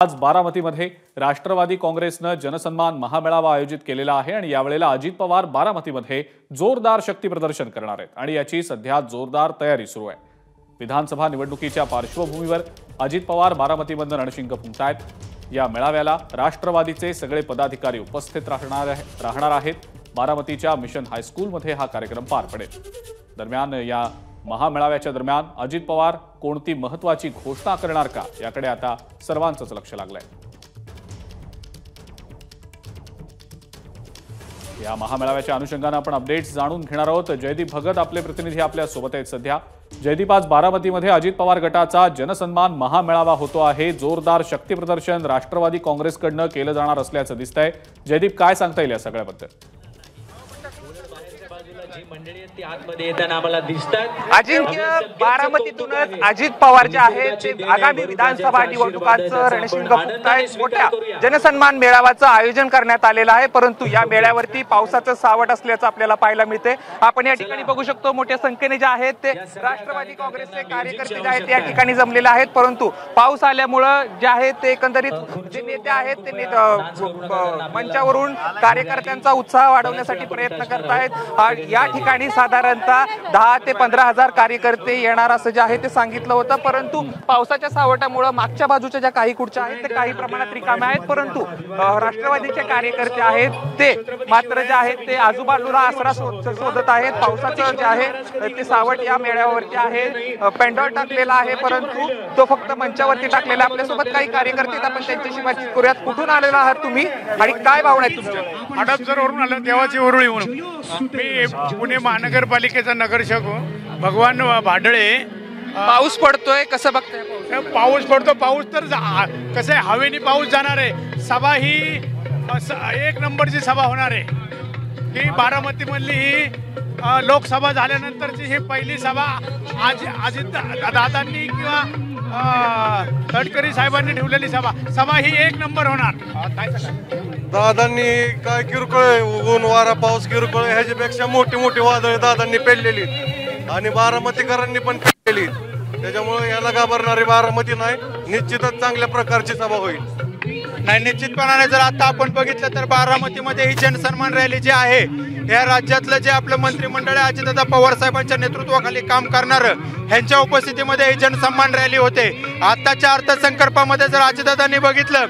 आज बारामतीमध्ये राष्ट्रवादी काँग्रेसनं जनसन्मान महामेळावा आयोजित केलेला आहे आणि यावेळेला अजित पवार बारामतीमध्ये जोरदार शक्ती प्रदर्शन करणार आहेत आणि याची सध्या जोरदार तयारी सुरू आहे। विधानसभा निवडणुकीच्या पार्श्वभूमीवर अजित पवार बारामतीमध्ये रणशिंग फुंकतायत। या मेळाव्याला राष्ट्रवादीचे सगळे पदाधिकारी उपस्थित राहणार आहेत। बारामतीच्या मिशन हायस्कूलमध्ये हा कार्यक्रम पार पडेल। दरम्यान या महामेळाव्याच्या दरम्यान अजित पवार कोणती महत्त्वाची घोषणा करणार का याकडे आता सर्वांचंच लक्ष लागलंय। या महामेळाव्याच्या अनुषंगाने आपण अपडेट्स जाणून घेणार आहोत। जयदीप भगत आपले प्रतिनिधी आपल्या सोबत आहेत सध्या। जयदीप, आज बारामतीमध्ये अजित पवार गटाचा जनसन्मान महामेळावा होतो आहे। जोरदार शक्ती प्रदर्शन राष्ट्रवादी काँग्रेसकडनं केलं जाणार असल्याचं दिसतंय। जयदीप, काय सांगता येईल या सगळ्याबद्दल? अजिंक्य, बारामतीतूनच अजित पवार जे आहेत ते आगामी विधानसभा निवडणुकांचं रणशिंग फुंकतायत। मोठ्या जनसन्मान मेळाव्याचं आयोजन करण्यात आलेलं आहे, परंतु या मेळाव्यावरती पावसाचं सावट असल्याचं आपल्याला पाहायला मिळते। आपण या ठिकाणी बघू शकतो मोठ्या संख्येने जे आहेत ते राष्ट्रवादी काँग्रेसचे कार्यकर्ते जे आहेत या ठिकाणी जमलेले आहेत, परंतु पाऊस आल्यामुळे जे आहेत ते एकंदरीत जे नेते आहेत ते मंचावरून कार्यकर्त्यांचा उत्साह वाढवण्यासाठी प्रयत्न करत आहेत। या ठिकाणी साधारणतः 10 ते 15,000 कार्यकर्ते येणार असं जे आहे ते सांगितलं होतं, परंतु पावसाच्या सावटामुळे मागच्या बाजूच्या ज्या काही खुर्च्या आहेत ते काही प्रमाणात रिकाम्या आहेत, परंतु राष्ट्रवादीचे कार्यकर्ते आहेत ते मात्र जे आहेत ते आजूबाजूला आसरा शोधत आहेत। पावसाचं जे आहे ते सावट या मेळाव्यावरती आहे, पेंडॉल टाकलेला आहे, परंतु तो फक्त मंचावरती टाकलेला। आपल्यासोबत काही कार्यकर्ते आपण त्यांच्याशी बातचीत करूयात। कुठून आलेला आहात तुम्ही आणि काय भावना आहे तुमच्या? हडपसरवरून आलो, देवाची उरुळी म्हणून। मी पुणे महानगरपालिकेचा नगरसेवक भगवान भाडळे। पाऊस पडतोय, कसं बघताय? पाऊस पडतो, पाऊस तर कसं आहे, हवेनी पाऊस जाणार आहे। सभा ही एक नंबरची सभा होणार आहे। ही बारामतीमधली ही लोकसभा झाल्यानंतरची ही पहिली सभा अजित दादांनी किंवा तटकरी साहेबांनी ठेवलेली सभा ही एक नंबर होणार। काय सांगा? दादांनी काय किरकोळ ऊन वारा पाऊस किरकोळ ह्याच्यापेक्षा मोठी मोठी वादळे दादांनी पेललेली आणि बारामतीकरांनी पण पेललेली, त्याच्यामुळे याला घाबरणारी बारामती नाही। निश्चितच चांगल्या प्रकारची सभा होईल। नाही, निश्चितपणाने जर आता आपण बघितलं तर बारामतीमध्ये ही जनसन्मान रॅली जी आहे, या राज्यातलं जे आपलं मंत्रिमंडळ आहे अजितदादा पवार साहेबांच्या नेतृत्वाखाली काम करणारं, ह्यांच्या उपस्थितीमध्ये ही जनसन्मान रॅली होते। आताच्या अर्थसंकल्पामध्ये जर अजितदादांनी बघितलं,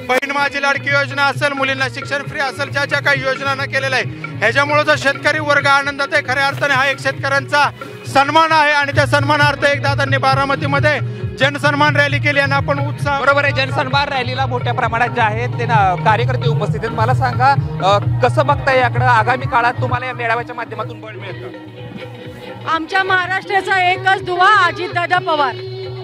बहीण माझी लाडकी योजना असेल, मुलींना शिक्षण फ्री असेल, ज्या ज्या काही योजनांना केलेलं आहे, ह्याच्यामुळे जो शेतकरी वर्ग आनंदात आहे, खऱ्या अर्थाने हा एक शेतकऱ्यांचा सन्मान आहे आणि त्या सन्मानार्थ एक दादांनी बारामतीमध्ये जनसन्मान रॅली केली आणि आपण उत्साह। बरोबर आहे, जनसन्मान रॅलीला मोठ्या प्रमाणात जे आहेत ते कार्यकर्ते उपस्थित आहेत। मला सांगा, कसं बघताय याकडे? आगामी काळात तुम्हाला या मेळाव्याच्या माध्यमातून बळ मिळतं? आमच्या महाराष्ट्राचा एकच दुवा अजितदादा पवार।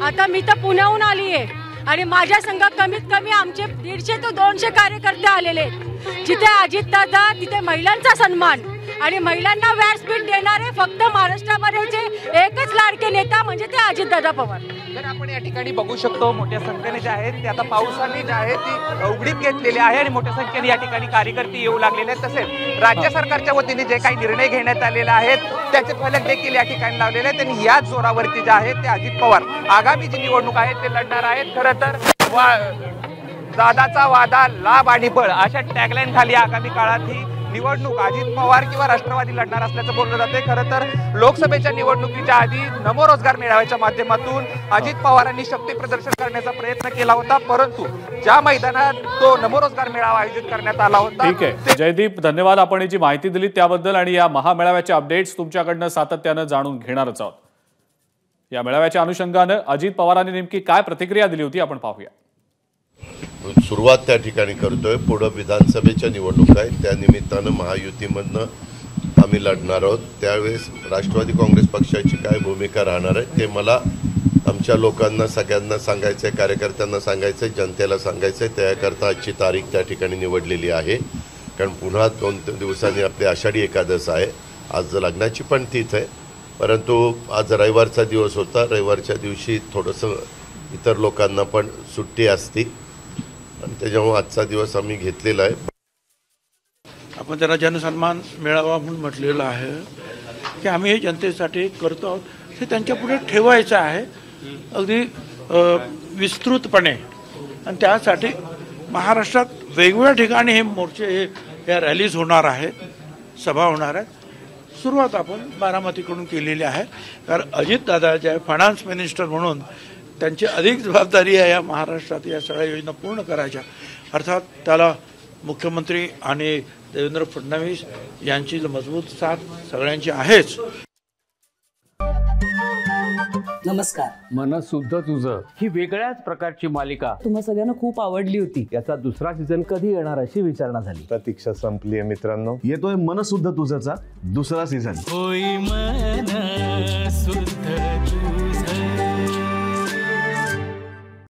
आता मी तर पुण्याहून आली आहे आणि माझ्या संघ कमीत कमी आमचे 150 ते 200 कार्यकर्ते आलेले आहेत। जिथे अजितदादा तिथे महिलांचा सन्मान आणि महिलांना व्यासपीठ देणारे फक्त महाराष्ट्रामध्येचे एकच लाडके नेता म्हणजे ते अजितदादा पवार। तर आपण या ठिकाणी बघू शकतो मोठ्या संख्येने जे आहेत ते आता पावसाने जे आहे ती उघडीप घेतलेली आहे आणि मोठ्या संख्येने या ठिकाणी कार्यकर्ते येऊ लागलेले आहेत। तसेच राज्य सरकारच्या वतीने जे काही निर्णय घेण्यात आलेले आहेत त्याचे फलक देखील या ठिकाणी लावलेले आहेत आणि याच जोरावरती जे आहे ते अजित पवार आगामी जी निवडणूक आहेत ते लढणार आहेत। खरं तर दादाचा वादा लाभ आणि बळ अशा टॅगलाईन खाली आगामी काळात ही निवडणूक अजित पवार किंवा राष्ट्रवादी लढणार असल्याचं बोललं जाते। खरं तर लोकसभेच्या निवडणुकीच्या आधी नमो रोजगार मेळाव्याच्या माध्यमातून अजित पवारांनी शक्ती प्रदर्शन करण्याचा प्रयत्न केला होता, परंतु ज्या मैदानात तो नमो रोजगार मेळावा आयोजित करण्यात आला होता। ठीक आहे जयदीप, धन्यवाद। आपण जी माहिती दिली त्याबद्दल आणि या महामेळाव्याच्या अपडेट्स तुमच्याकडनं सातत्यानं जाणून घेणारच आहोत। या मेळाव्याच्या अनुषंगानं अजित पवारांनी नेमकी काय प्रतिक्रिया दिली होती आपण पाहूया। सुरुवात त्या ठिकाणी करतोय। पुढे विधानसभेच्या निवडणुका आहेत, त्या निमित्तानं महायुतीमधनं आम्ही लढणार आहोत। त्यावेळेस राष्ट्रवादी काँग्रेस पक्षाची काय भूमिका राहणार आहे ते मला आमच्या लोकांना सगळ्यांना सांगायचं आहे, कार्यकर्त्यांना सांगायचं आहे, जनतेला सांगायचं आहे। त्याकरता आजची तारीख त्या ठिकाणी निवडलेली आहे, कारण पुन्हा 2 दिवसांनी आपली आषाढी एकादश आहे। आज लग्नाची पण तीच आहे, परंतु आज रविवारचा दिवस होता। रविवारच्या दिवशी थोडंसं इतर लोकांना पण सुट्टी असती आणि त्याच्यामुळे आजचा दिवस आम्ही घेतलेला आहे। आपण त्याला जनसन्मान मेळावा म्हणून म्हटलेलं आहे की आम्ही हे जनतेसाठी करतो आहोत, हे त्यांच्या पुढे ठेवायचं आहे अगदी विस्तृतपणे। आणि त्यासाठी महाराष्ट्रात वेगवेगळ्या ठिकाणी हे मोर्चे या रॅलीज होणार आहेत, सभा होणार आहेत. सुरुवात आपण बारामतीकडून केलेली आहे, कारण अजितदादा जे आहे फायनान्स मिनिस्टर म्हणून त्यांची अधिक जबाबदारी आहे या महाराष्ट्रात या सगळ्या योजना पूर्ण करायच्या. अर्थात त्याला मुख्यमंत्री आणि देवेंद्र फडणवीस यांची मजबूत साथ सगळ्यांची आहेच. नमस्कार. मन सुद्धा तुझं ही वेगळ्याच प्रकारची मालिका तुम्हा सगळ्यांना खूप आवडली होती. याचा दुसरा सीझन कधी येणार अशी विचारणा झाली. प्रतीक्षा संपली आहे मित्रांनो. येतोय मन सुद्धा तुझाचा दुसरा सीझन. होई मन सुद्धा